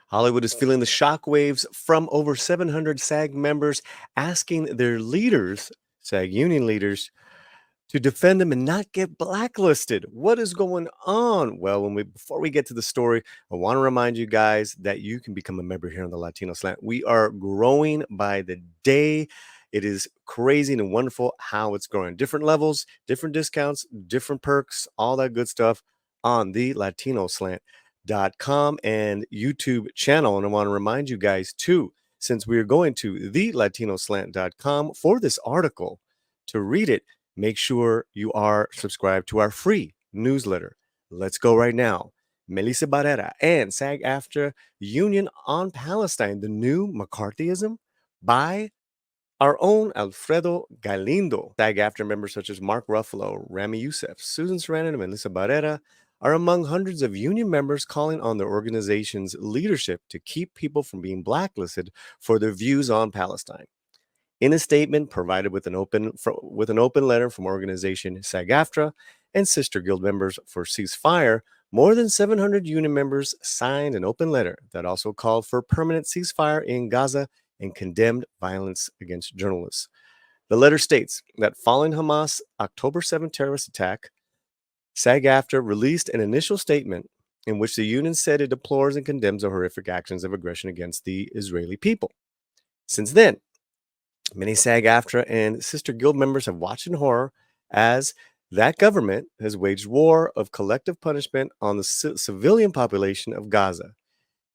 Hollywood is feeling the shockwaves from over 700 SAG members asking their leaders, SAG union leaders, to defend them and not get blacklisted. What is going on? Well, before we get to the story, I want to remind you guys that you can become a member here on the Latino Slant. We are growing by the day. It is crazy and wonderful how it's growing. Different levels, different discounts, different perks, all that good stuff on the latinoslant.com and YouTube channel. And I want to remind you guys too, since we are going to the latinoslant.com for this article to read it, make sure you are subscribed to our free newsletter. Let's go right now. Melissa Barrera and SAG-AFTRA Union on Palestine, the new McCarthyism by our own Alfredo Galindo. SAG-AFTRA members such as Mark Ruffalo, Ramy Youssef, Susan Sarandon, and Melissa Barrera are among hundreds of union members calling on the organization's leadership to keep people from being blacklisted for their views on Palestine. In a statement provided with an open letter from organization SAG-AFTRA and sister guild members for ceasefire, more than 700 union members signed an open letter that also called for permanent ceasefire in Gaza and condemned violence against journalists. The letter states that following Hamas' October 7th terrorist attack, SAG-AFTRA released an initial statement in which the union said it deplores and condemns the horrific actions of aggression against the Israeli people. Since then, many SAG-AFTRA and sister guild members have watched in horror as that government has waged war of collective punishment on the civilian population of Gaza.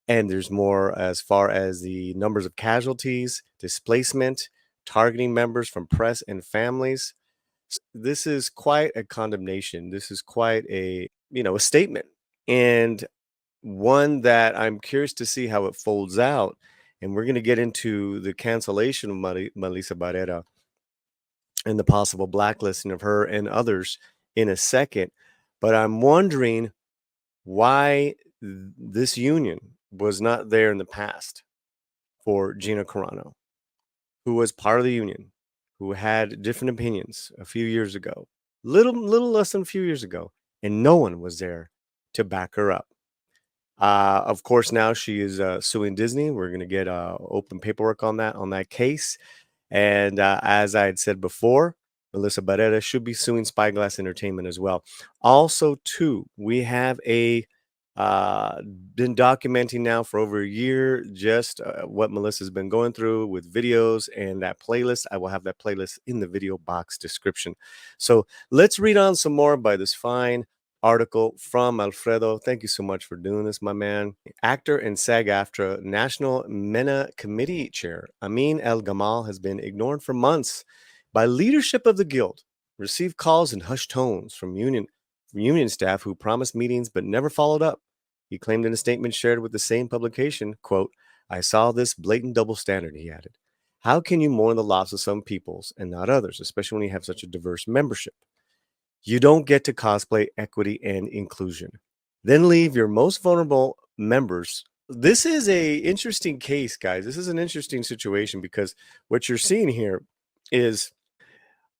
And there's more as far as the numbers of casualties, displacement, targeting members from press and families. This is quite a condemnation. This is quite a statement, and one that I'm curious to see how it folds out. And we're going to get into the cancellation of Melissa Barrera and the possible blacklisting of her and others in a second. But I'm wondering why this union was not there in the past for Gina Corano, who was part of the union, who had different opinions a few years ago, little less than a few years ago, and no one was there to back her up. Of course, now she is suing Disney. We're going to get open paperwork on that case. And as I had said before, Melissa Barrera should be suing Spyglass Entertainment as well. Also, too, we have been documenting now for over a year just what Melissa's been going through with videos and that playlist. I will have that playlist in the video box description. So let's read on some more by this fine article from Alfredo. Thank you so much for doing this, my man. Actor and SAG-AFTRA National MENA Committee Chair Amin El Gamal has been ignored for months by leadership of the guild. Received calls in hushed tones from union staff who promised meetings but never followed up. He claimed in a statement shared with the same publication, quote, "I saw this blatant double standard," he added. "How can you mourn the loss of some peoples and not others, especially when you have such a diverse membership? You don't get to cosplay equity and inclusion, then leave your most vulnerable members." This is a interesting case, guys. This is an interesting situation because what you're seeing here is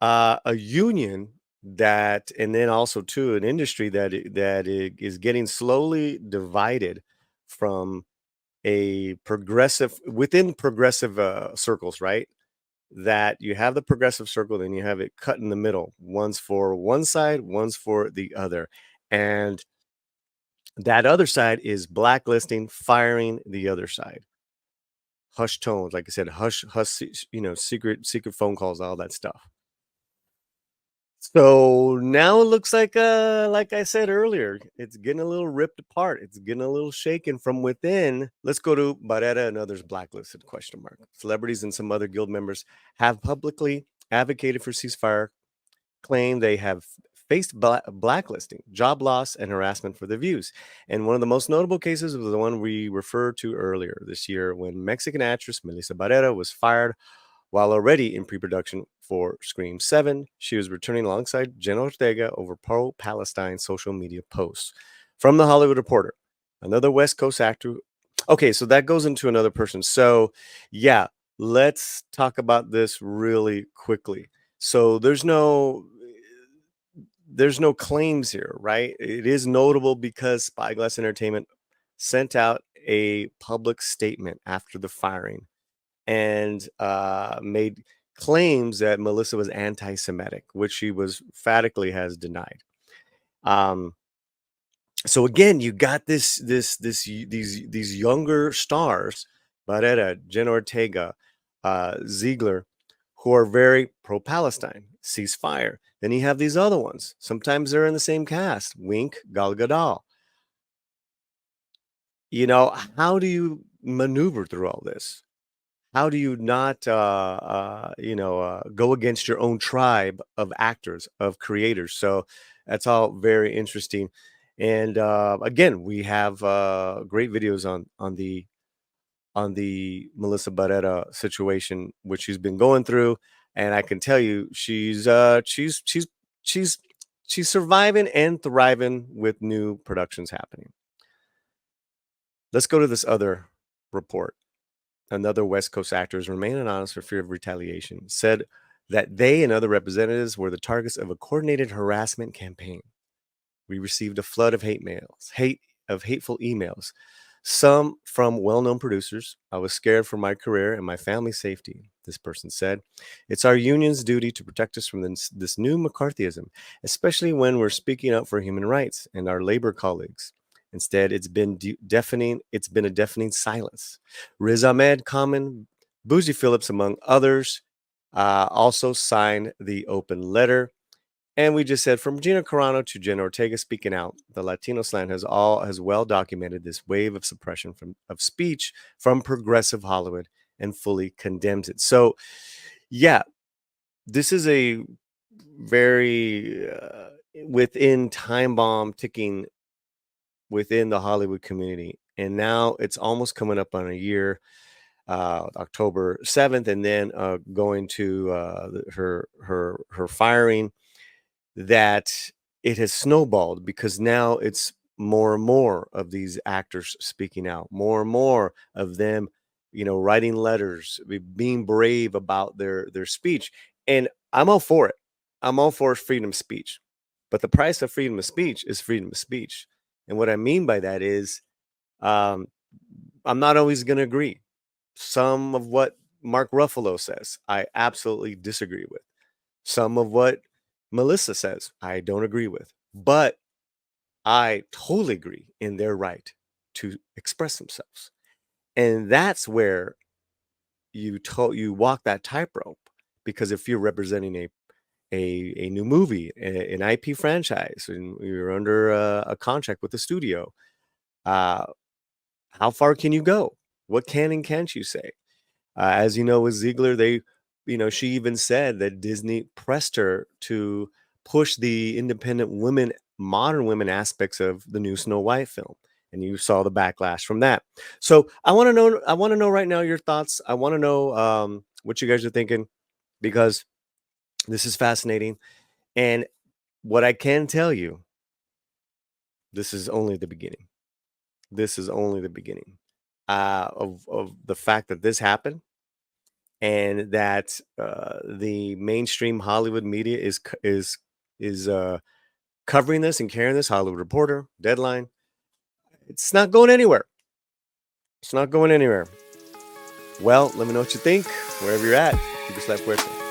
a union that, and then also too an industry that is getting slowly divided from a progressive within progressive circles, right? That you have the progressive circle, then you have it cut in the middle. One's for one side, one's for the other, and that other side is blacklisting, firing the other side. Hush tones, like I said, hush, secret phone calls, all that stuff. So now it looks like I said earlier, it's getting a little ripped apart. It's getting a little shaken from within. Let's go to Baretta and others blacklisted, question mark. Celebrities and some other guild members have publicly advocated for ceasefire, claim they have faced blacklisting, job loss, and harassment for their views. And one of the most notable cases was the one we referred to earlier this year when Mexican actress Melissa Barrera was fired while already in pre-production for Scream 7. She was returning alongside Jenna Ortega over pro-Palestine social media posts. From The Hollywood Reporter, another West Coast actor. Okay, so that goes into another person. So, yeah, let's talk about this really quickly. So there's no claims here, right? It is notable because Spyglass Entertainment sent out a public statement after the firing and made claims that Melissa was anti-Semitic, which she was emphatically has denied. So again, you got these younger stars, Baretta, Jen Ortega, Ziegler, who are very pro-Palestine, ceasefire. Then you have these other ones. Sometimes they're in the same cast. Wink, Gal Gadot. You know, how do you maneuver through all this? How do you not, go against your own tribe of actors, of creators? So that's all very interesting. And again, we have great videos on the Melissa Barrera situation, which she's been going through, and I can tell you, she's she's surviving and thriving with new productions happening. Let's go to this other report. Another West Coast actors remain anonymous for fear of retaliation, said that they and other representatives were the targets of a coordinated harassment campaign. We received a flood of hateful emails, some from well-known producers. I was scared for my career and my family's safety, this person said. It's our union's duty to protect us from this new McCarthyism, especially when we're speaking up for human rights and our labor colleagues. Instead, it's been deafening. It's been a deafening silence. Riz Ahmed, Common, Bougie Phillips, among others, also signed the open letter. And we just said from Gina Corano to Jen Ortega speaking out, the Latino slant has well documented this wave of suppression of speech from progressive Hollywood and fully condemns it. So, yeah, this is a very within time bomb ticking within the Hollywood community. And now it's almost coming up on a year, October 7th, and then going to her firing, that it has snowballed because now it's more and more of these actors speaking out, more and more of them, writing letters, being brave about their speech. And I'm all for it. I'm all for freedom of speech. But the price of freedom of speech is freedom of speech. And what I mean by that is um, I'm not always going to agree. Some of what Mark Ruffalo says, I absolutely disagree with. Some of what Melissa says, I don't agree with. But I totally agree in their right to express themselves. And that's where you walk that tightrope, because if you're representing a new movie, an IP franchise, and you're under a contract with the studio, uh, how far can you go? What can and can't you say? As you know, with Ziegler, she even said that Disney pressed her to push the independent women, modern women aspects of the new Snow White film. And you saw the backlash from that. So I want to know right now your thoughts. I want to know what you guys are thinking, because this is fascinating. And what I can tell you, this is only the beginning. This is only the beginning of the fact that this happened, and that the mainstream Hollywood media is covering this and carrying this. Hollywood Reporter, Deadline. It's not going anywhere. It's not going anywhere. Well, let me know what you think wherever you're at. Keep your slap fuerte.